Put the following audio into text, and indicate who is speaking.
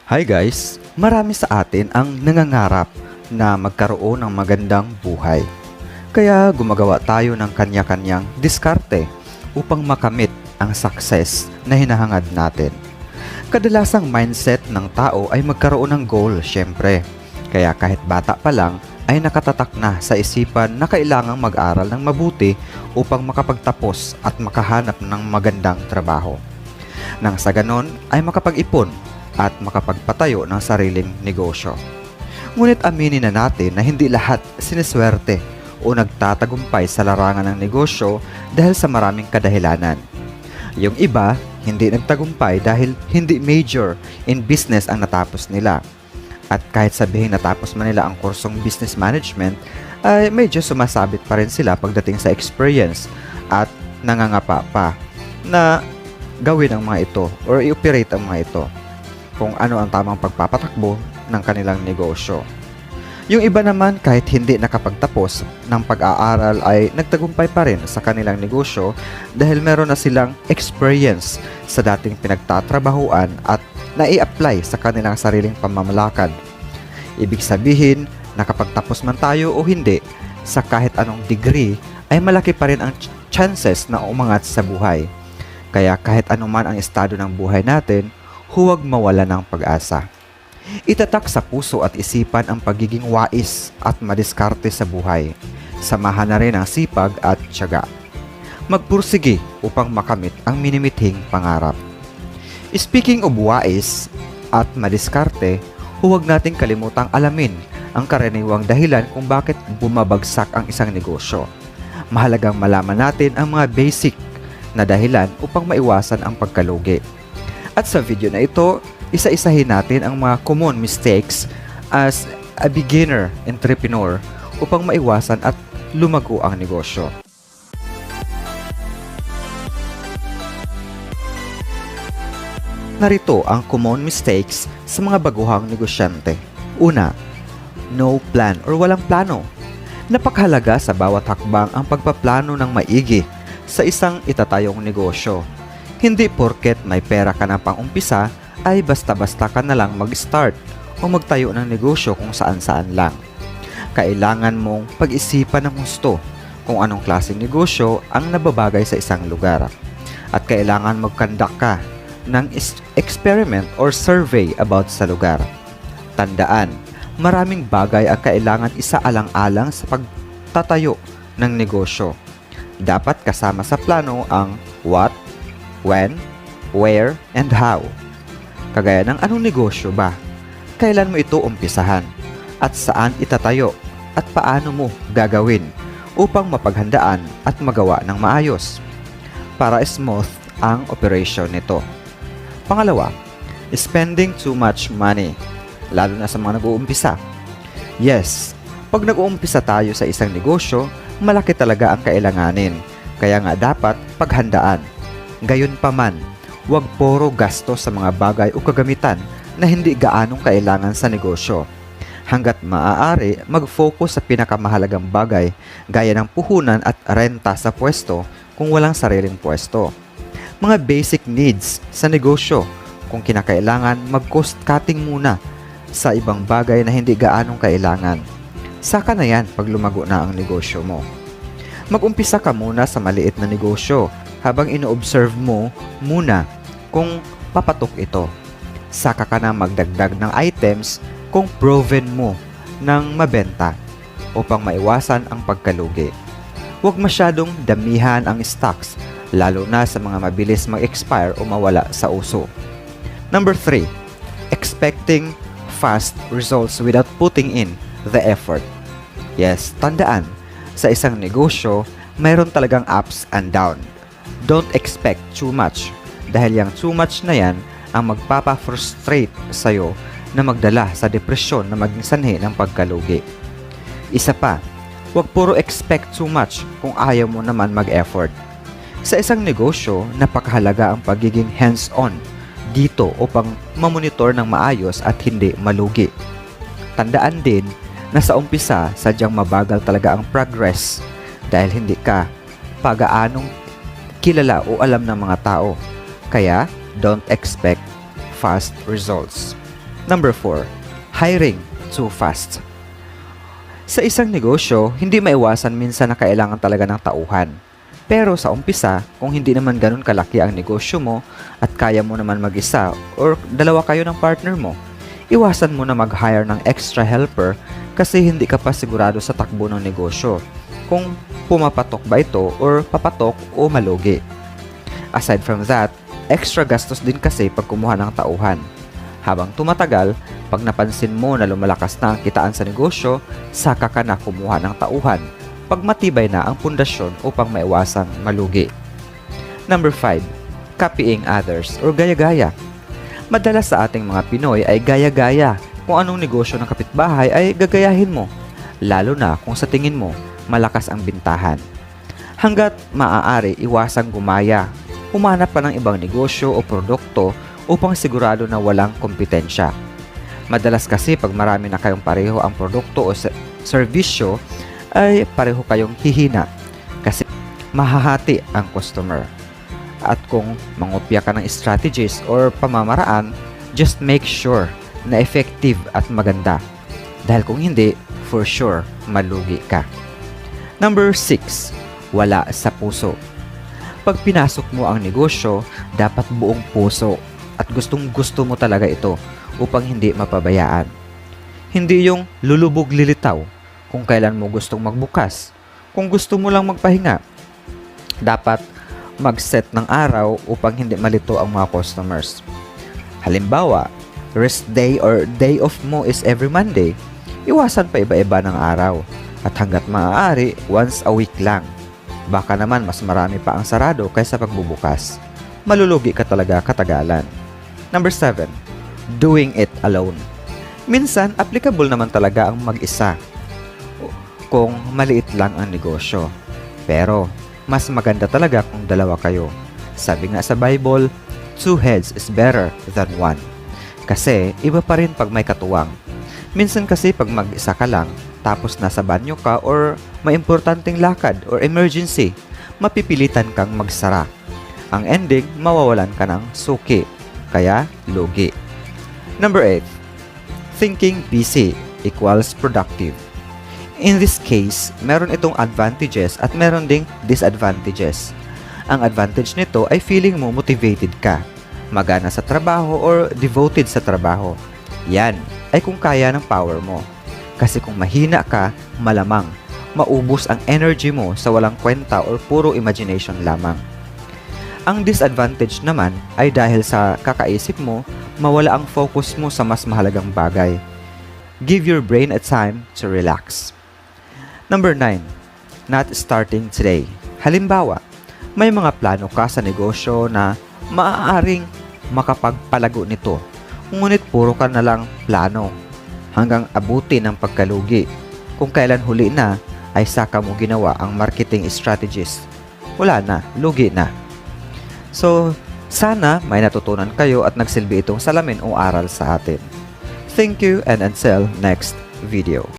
Speaker 1: Hi guys! Marami sa atin ang nangangarap na magkaroon ng magandang buhay. Kaya gumagawa tayo ng kanya-kanyang diskarte upang makamit ang success na hinahangad natin. Kadalasang mindset ng tao ay magkaroon ng goal, syempre. Kaya kahit bata pa lang ay nakatatak na sa isipan na kailangang mag-aral ng mabuti upang makapagtapos at makahanap ng magandang trabaho. Nang sa ganon ay makapag-ipon at makapagpatayo ng sariling negosyo. Ngunit aminin na natin na hindi lahat siniswerte o nagtatagumpay sa larangan ng negosyo dahil sa maraming kadahilanan. Yung iba, hindi nagtagumpay dahil hindi major in business ang natapos nila. At kahit sabihin natapos man nila ang kursong business management, ay medyo sumasabit pa rin sila pagdating sa experience at nangangapa pa na gawin ang mga ito or i-operate ang mga ito kung ano ang tamang pagpapatakbo ng kanilang negosyo. Yung iba naman kahit hindi nakapagtapos ng pag-aaral ay nagtagumpay pa rin sa kanilang negosyo dahil meron na silang experience sa dating pinagtatrabahuan at nai-apply sa kanilang sariling pamamalakad. Ibig sabihin, nakapagtapos man tayo o hindi, sa kahit anong degree ay malaki pa rin ang chances na umangat sa buhay. Kaya kahit anuman ang estado ng buhay natin, huwag mawala ng pag-asa. Itatak sa puso at isipan ang pagiging wais at madiskarte sa buhay. Samahan na rin ang sipag at tiyaga. Magpursige upang makamit ang minimithing pangarap. Speaking of wais at madiskarte, huwag nating kalimutang alamin ang karaniwang dahilan kung bakit bumabagsak ang isang negosyo. Mahalagang malaman natin ang mga basic na dahilan upang maiwasan ang pagkalugi. At sa video na ito, isa-isahin natin ang mga common mistakes as a beginner entrepreneur upang maiwasan at lumago ang negosyo. Narito ang common mistakes sa mga baguhang negosyante. Una, no plan or walang plano. Napakahalaga sa bawat hakbang ang pagpaplano ng maigi sa isang itatayong negosyo. Hindi porket may pera ka na pang umpisa ay basta-basta ka na lang mag-start o magtayo ng negosyo kung saan-saan lang. Kailangan mong pag-isipan ng husto kung anong klaseng negosyo ang nababagay sa isang lugar. At kailangan mag-conduct ka ng experiment or survey about sa lugar. Tandaan, maraming bagay ang kailangan isaalang-alang sa pagtatayo ng negosyo. Dapat kasama sa plano ang what, when, where, and how. Kagaya ng anong negosyo ba? Kailan mo ito umpisahan? At saan itatayo? At paano mo gagawin upang mapaghandaan at magawa ng maayos para smooth ang operation nito? Pangalawa, spending too much money, lalo na sa mga nag-uumpisa. Yes, pag nag-uumpisa tayo sa isang negosyo, malaki talaga ang kailanganin. Kaya nga dapat paghandaan. Gayunpaman, huwag puro gasto sa mga bagay o kagamitan na hindi gaanong kailangan sa negosyo. Hanggat maaari, mag-focus sa pinakamahalagang bagay gaya ng puhunan at renta sa pwesto kung walang sariling pwesto. Mga basic needs sa negosyo, kung kinakailangan, mag-cost cutting muna sa ibang bagay na hindi gaanong kailangan. Saka na yan pag lumago na ang negosyo mo. Mag-umpisa ka muna sa maliit na negosyo habang ino-observe mo muna kung papatok ito. Saka ka na magdagdag ng items kung proven mo ng mabenta upang maiwasan ang pagkalugi. Huwag masyadong damihan ang stocks lalo na sa mga mabilis mag-expire o mawala sa uso. Number 3, expecting fast results without putting in the effort. Yes, tandaan, sa isang negosyo, mayroon talagang ups and down. Don't expect too much dahil yung too much na yan ang magpapa-frustrate sa'yo na magdala sa depresyon na maging sanhi ng pagkalugi. Isa pa, huwag puro expect too much kung ayaw mo naman mag-effort. Sa isang negosyo, napakahalaga ang pagiging hands-on dito upang mamonitor ng maayos at hindi malugi. Tandaan din na sa umpisa, sadyang mabagal talaga ang progress dahil hindi ka pagaanong kilala o alam ng mga tao. Kaya, don't expect fast results. Number 4. Hiring too fast. Sa isang negosyo, hindi maiwasan minsan na kailangan talaga ng tauhan. Pero sa umpisa, kung hindi naman ganun kalaki ang negosyo mo at kaya mo naman mag-isa or dalawa kayo ng partner mo, iwasan mo na mag-hire ng extra helper kasi hindi ka pa sigurado sa takbo ng negosyo kung pumapatok ba ito or papatok o malugi. Aside from that, extra gastos din kasi pag kumuha ng tauhan. Habang tumatagal, pag napansin mo na lumalakas na ang kitaan sa negosyo, saka ka na kumuha ng tauhan pag matibay na ang pundasyon upang maiwasang malugi. Number 5. Copying others or gaya-gaya. Madalas sa ating mga Pinoy ay gaya-gaya. Kung anong negosyo ng kapitbahay ay gagayahin mo, lalo na kung sa tingin mo malakas ang bintahan. Hanggat maaari, iwasang gumaya. Humanap pa ng ibang negosyo o produkto upang sigurado na walang kompetensya. Madalas kasi pag marami na kayong pareho ang produkto o serbisyo, ay pareho kayong hihina kasi mahahati ang customer. At kung mangopya ka ng strategies or pamamaraan, just make sure na effective at maganda. Dahil kung hindi, for sure, malugi ka. Number 6. Wala sa puso. Pag pinasok mo ang negosyo, dapat buong puso at gustong gusto mo talaga ito upang hindi mapabayaan. Hindi yung lulubog lilitaw kung kailan mo gustong magbukas. Kung gusto mo lang magpahinga, dapat mag-set ng araw upang hindi malito ang mga customers. Halimbawa, rest day or day off mo is every Monday. Iwasan pa iba-iba ng araw at hanggat maaari, once a week lang. Baka naman mas marami pa ang sarado kaysa pagbubukas. Malulugi ka talaga katagalan. Number 7. Doing it alone. Minsan, applicable naman talaga ang mag-isa kung maliit lang ang negosyo. Pero, mas maganda talaga kung dalawa kayo. Sabi nga sa Bible, 2 heads is better than 1. Kasi, iba pa rin pag may katuwang. Minsan kasi pag mag-isa ka lang, tapos nasa banyo ka or may importanteng lakad or emergency, mapipilitan kang magsara. Ang ending, mawawalan ka ng suki. Kaya, lugi. Number 8. Thinking busy equals productive. In this case, meron itong advantages at meron ding disadvantages. Ang advantage nito ay feeling mo motivated ka, magana sa trabaho or devoted sa trabaho. Yan ay kung kaya ng power mo. Kasi kung mahina ka, malamang maubos ang energy mo sa walang kwenta or puro imagination lamang. Ang disadvantage naman ay dahil sa kakaisip mo, mawala ang focus mo sa mas mahalagang bagay. Give your brain a time to relax. Number 9. Not starting today. Halimbawa, may mga plano ka sa negosyo na maaaring makapagpalago nito. Ngunit puro ka na lang plano hanggang abuti ng pagkalugi. Kung kailan huli na, ay saka mo ginawa ang marketing strategies. Wala na, lugi na. So, sana may natutunan kayo at nagsilbi itong salamin o aral sa atin. Thank you and until next video.